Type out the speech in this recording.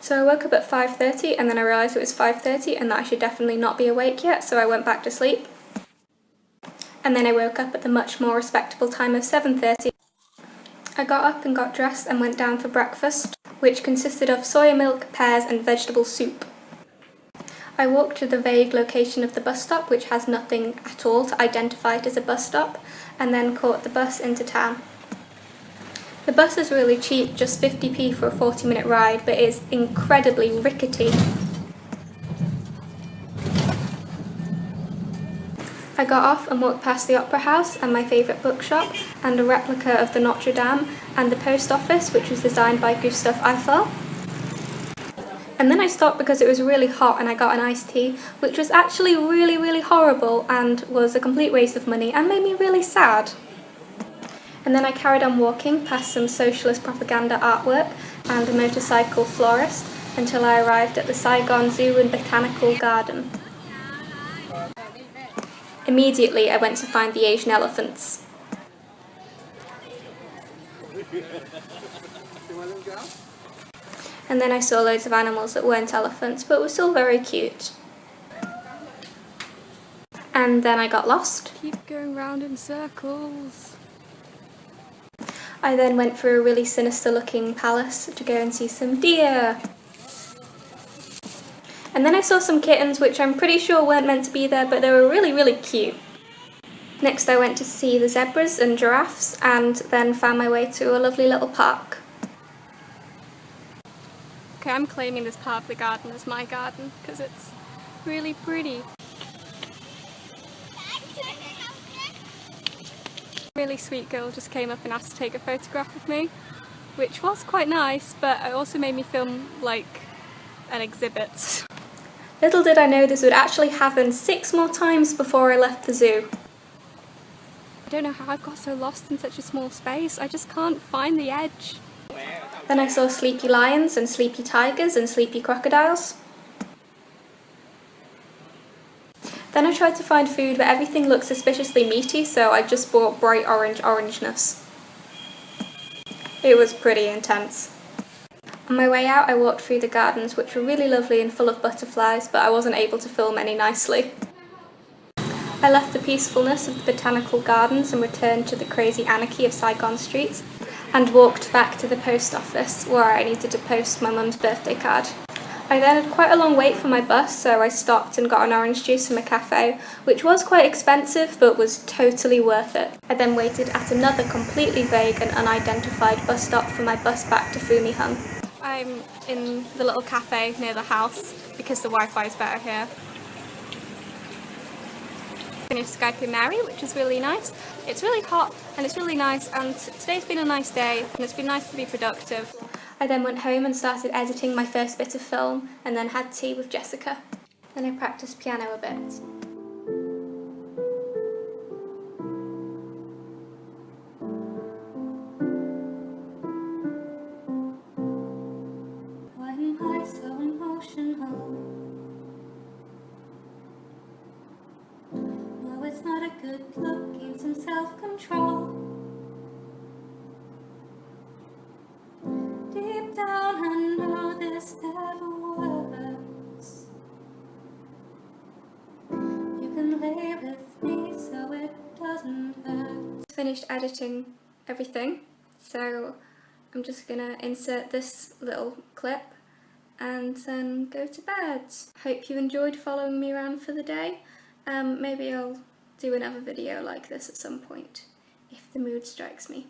So I woke up at 5:30 and then I realised it was 5:30 and that I should definitely not be awake yet, so I went back to sleep. And then I woke up at the much more respectable time of 7:30. I got up and got dressed and went down for breakfast, which consisted of soya milk, pears and vegetable soup. I walked to the vague location of the bus stop, which has nothing at all to identify it as a bus stop, and then caught the bus into town. The bus is really cheap, just 50p for a 40-minute ride, but is incredibly rickety. I got off and walked past the Opera House and my favourite bookshop, and a replica of the Notre Dame, and the post office, which was designed by Gustave Eiffel. And then I stopped because it was really hot and I got an iced tea, which was actually really horrible and was a complete waste of money and made me really sad. And then I carried on walking past some socialist propaganda artwork and a motorcycle florist until I arrived at the Saigon Zoo and Botanical Garden. Immediately I went to find the Asian elephants. And then I saw loads of animals that weren't elephants but were still very cute. And then I got lost. Keep going round in circles. I then went through a really sinister looking palace to go and see some deer. And then I saw some kittens which I'm pretty sure weren't meant to be there, but they were really cute. Next I went to see the zebras and giraffes and then found my way to a lovely little park. Okay, I'm claiming this part of the garden as my garden because it's really pretty. A really sweet girl just came up and asked to take a photograph of me, which was quite nice, but it also made me feel like an exhibit. Little did I know this would actually happen 6 more times before I left the zoo. I don't know how I've got so lost in such a small space. I just can't find the edge. Then I saw sleepy lions and sleepy tigers and sleepy crocodiles. Then I tried to find food, but everything looked suspiciously meaty, so I just bought bright orangeness. It was pretty intense. On my way out I walked through the gardens, which were really lovely and full of butterflies, but I wasn't able to film any nicely. I left the peacefulness of the botanical gardens and returned to the crazy anarchy of Saigon streets, and walked back to the post office where I needed to post my mum's birthday card. I then had quite a long wait for my bus, so I stopped and got an orange juice from a cafe, which was quite expensive but was totally worth it. I then waited at another completely vague and unidentified bus stop for my bus back to Fumihung. I'm in the little cafe near the house because the Wi-Fi is better here. Finished Skyping Mary, which is really nice. It's really hot and it's really nice, and today's been a nice day and it's been nice to be productive. I then went home and started editing my first bit of film and then had tea with Jessica. Then I practiced piano a bit. Why am I so emotional? No, it's not a good look, gain some self-control. Deep down I know this never works. You can lay with me so it doesn't hurt. Finished editing everything, so I'm just gonna insert this little clip and then go to bed. Hope you enjoyed following me around for the day. Maybe I'll do another video like this at some point if the mood strikes me.